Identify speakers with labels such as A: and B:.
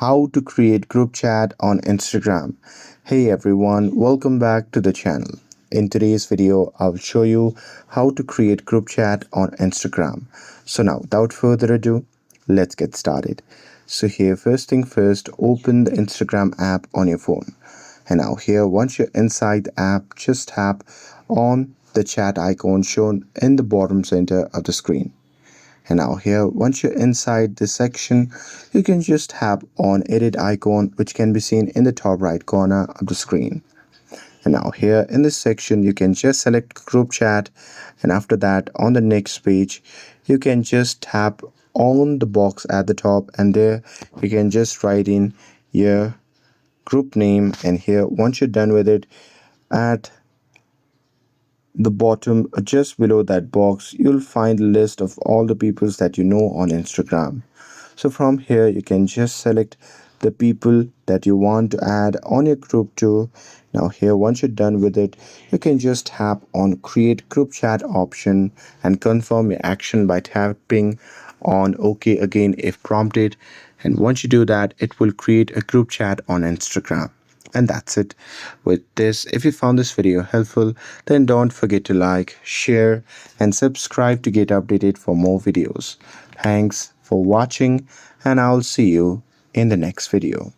A: how to create group chat on Instagram. Hey everyone, welcome back to the channel. In today's video, I'll show you how to create group chat on Instagram. So now, without further ado, let's get started. So here, first thing first, open the Instagram app on your phone. And now here, once you're inside the app, just tap on the chat icon shown in the bottom center of the screen. And now here, once you're inside this section, you can just tap on edit icon, which can be seen in the top right corner of the screen. And now here in this section, you can just select group chat. And after that, on the next page, you can just tap on the box at the top, and there you can just write in your group name. And here, once you're done with it, at the bottom, just below that box, you'll find a list of all the peoples that you know on Instagram. So from here, you can just select the people that you want to add on your group to. Now here, once you're done with it, you can just tap on create group chat option and confirm your action by tapping on OK again if prompted. And once you do that, it will create a group chat on Instagram. And that's it with this. If you found this video helpful, then don't forget to like, share, and subscribe to get updated for more videos. Thanks for watching, and I'll see you in the next video.